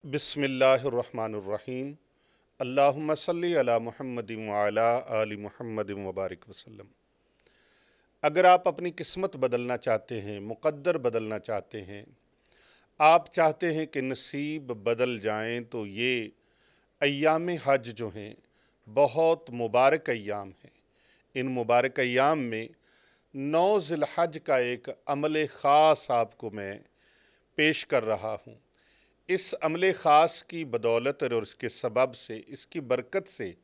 बिस्मिल्लाहिर्रहमानिर्रहीम। अल्लाहुम्मा सल्ली अला मुहम्मद व अला आलि मुहम्मद व बारिक वसल्लम। अगर आप अपनी किस्मत बदलना चाहते हैं, मुक़द्दर बदलना चाहते हैं, आप चाहते हैं कि नसीब बदल जाएं, तो ये अय्याम हज जो हैं बहुत मुबारक अय्याम हैं। इन मुबारक अय्याम में 9 ज़िलहज का एक अमल ख़ास आपको मैं पेश कर रहा हूँ। इस अमल ख़ास की बदौलत और इसके सबब से, इसकी बरकत से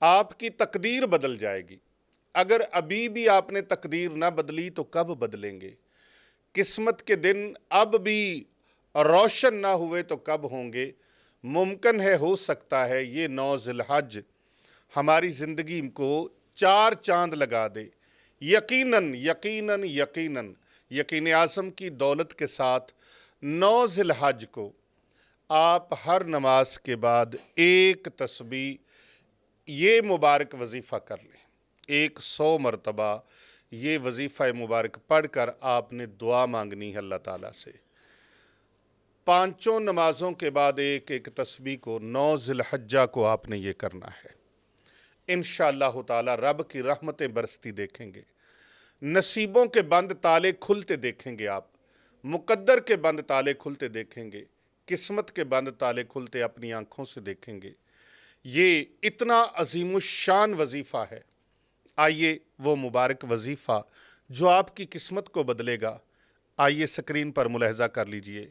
आपकी तकदीर बदल जाएगी। अगर अभी भी आपने तकदीर ना बदली तो कब बदलेंगे? किस्मत के दिन अब भी रोशन ना हुए तो कब होंगे? मुमकिन है, हो सकता है ये 9 ज़िलहज हमारी ज़िंदगी को 4 चांद लगा दे। यकीनन यकीनन यकीनन यकीन आज़म की दौलत के साथ 9 ज़िलहज को आप हर नमाज के बाद एक तस्बीह ये मुबारक वजीफ़ा कर लें। 100 मरतबा ये वजीफ़ा मुबारक पढ़कर आपने दुआ मांगनी है अल्लाह ताला से। पांचों नमाजों के बाद एक एक तस्बीह को 9 ज़िलहज्जा को आपने ये करना है। इंशाअल्लाह ताला रब की रहमतें बरसती देखेंगे, नसीबों के बंद ताले खुलते देखेंगे, आप मुकद्दर के बंद ताले खुलते देखेंगे, किस्मत के बंद ताले खुलते अपनी आंखों से देखेंगे। ये इतना अजीमुशान वजीफ़ा है। आइए वो मुबारक वजीफ़ा जो आपकी किस्मत को बदलेगा, आइए स्क्रीन पर मुलाहजा कर लीजिए।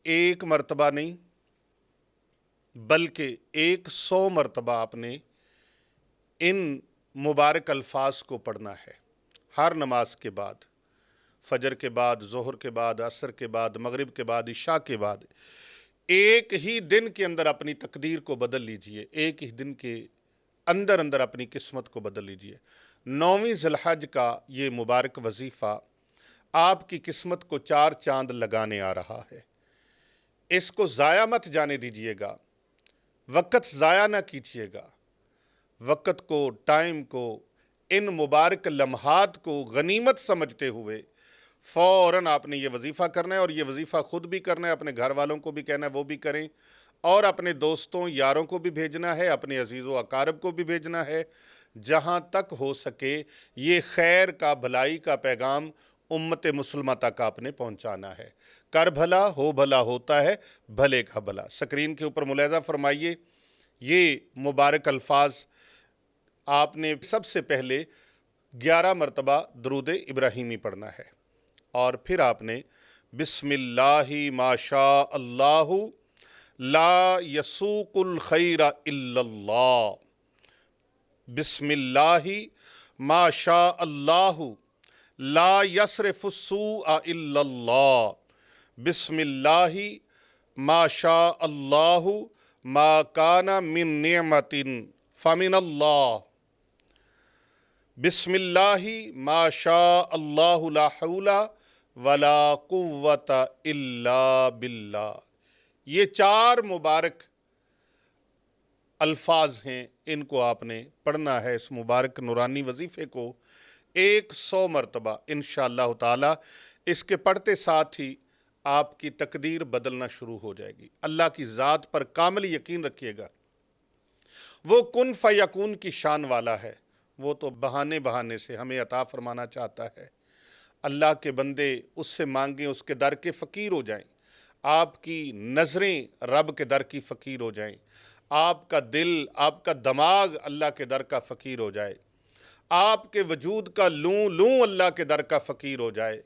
एक मरतबा नहीं बल्कि 100 मरतबा आपने इन मुबारक अल्फाज को पढ़ना है हर नमाज के बाद, फजर के बाद, ज़ोहर के बाद, असर के बाद, मगरिब के बाद, इशा के बाद। एक ही दिन के अंदर अपनी तकदीर को बदल लीजिए, एक ही दिन के अंदर अंदर अपनी किस्मत को बदल लीजिए। 9वीं ज़िलहज का ये मुबारक वजीफ़ा आपकी किस्मत को 4 चांद लगाने आ रहा है। इसको ज़ाया मत जाने दीजिएगा, वक़्त ज़ाया ना कीजिएगा। वक़्त को, टाइम को, इन मुबारक लम्हात को गनीमत समझते हुए फ़ौरन आपने ये वजीफ़ा करना है। और ये वजीफ़ा ख़ुद भी करना है, अपने घर वालों को भी कहना है वो भी करें, और अपने दोस्तों यारों को भी भेजना है, अपने अजीज़ व अकारब को भी भेजना है। जहाँ तक हो सके ये खैर का, भलाई का पैगाम उम्मत मुसलमा तक आपने पहुँचाना है। कर भला हो भला होता है, भले का भला। स्क्रीन के ऊपर मुलाहजा फरमाइए, ये मुबारक अल्फाज आपने सबसे पहले 11 मरतबा दरूद इब्राहीमी पढ़ना है, और फिर आपने बिस्मिल्लाहि माशा अल्लाहु ला यसूकुल खैरा इल्लल्लाह, बिस्मिल्लाहि माशा अल्लाहु ला यसरिफुस्सूअ इल्लल्लाह, बिस्मिल्लाहि माशा अल्लाहु मा काना मिन निअमतिन फमिनल्लाह, बिस्मिल्लाहि माशा अल्लाहु ला हौला वला कुव्वता इल्ला बिल्लाह। ये 4 मुबारक अल्फाज हैं, इनको आपने पढ़ना है। इस मुबारक नूरानी वजीफ़े को 100 मरतबा इंशाअल्लाह ताला। इसके पढ़ते साथ ही आपकी तकदीर बदलना शुरू हो जाएगी। अल्लाह की ज़ात पर कामिल यकीन रखिएगा, वो कुन फ़यकून की शान वाला है। वो तो बहाने बहाने से हमें अता फरमाना चाहता है। अल्लाह के बंदे उससे मांगें, उसके दर के फ़कीर हो जाएं। आपकी नज़रें रब के दर की फ़कीर हो जाएं, आपका दिल, आपका दिमाग अल्लाह के दर का फ़कीर हो जाए, आपके वजूद का लूँ लूँ अल्लाह के दर का फ़कीर हो जाए।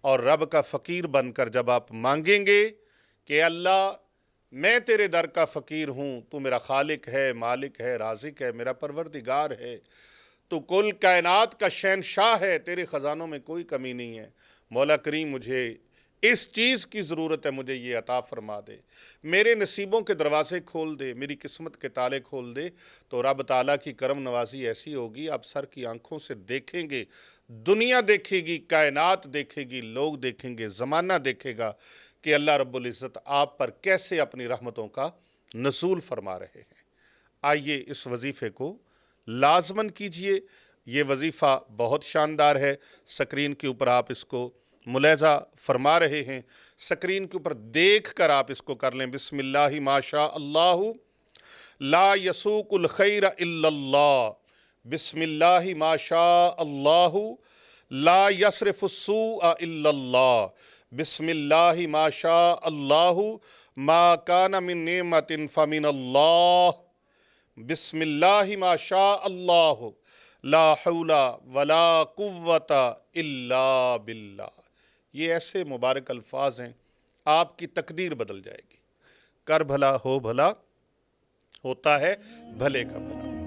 और रब का फ़कीर बनकर जब आप मांगेंगे कि अल्लाह मैं तेरे दर का फ़कीर हूँ, तू मेरा खालिक है, मालिक है, राज़िक है, मेरा परवरदिगार है, तो कुल कायनात का शहनशाह है, तेरे ख़ज़ानों में कोई कमी नहीं है। मौला करीम मुझे इस चीज़ की ज़रूरत है, मुझे ये अता फ़रमा दे, मेरे नसीबों के दरवाज़े खोल दे, मेरी किस्मत के ताले खोल दे। तो रब ताला की करम नवाज़ी ऐसी होगी, आप सर की आंखों से देखेंगे, दुनिया देखेगी, कायनात देखेगी, लोग देखेंगे, ज़माना देखेगा कि अल्लाह रब्बुल इज़्ज़त आप पर कैसे अपनी रहमतों का नज़ूल फ़रमा रहे हैं। आइए इस वजीफ़े को लाजमन कीजिए। ये वजीफ़ा बहुत शानदार है। स्क्रीन के ऊपर आप इसको ملاحظہ فرما رہے ہیں، سکرین کے اوپر دیکھ کر آپ اس کو کر لیں۔ بسم اللہ ما شاء اللہ لا یسوق الخیر الا اللہ، بسم اللہ ما شاء اللہ لا یصرف السوء الا اللہ، بسم اللہ ما شاء اللہ ما کان من نعمت فمن اللہ، بسم اللہ ما شاء اللہ لا حول ولا قوت الا باللہ۔ یہ ایسے مبارک الفاظ ہیں، آپ کی تقدیر بدل جائے گی۔ کر بھلا ہو بھلا، ہوتا ہے بھلے کا بھلا۔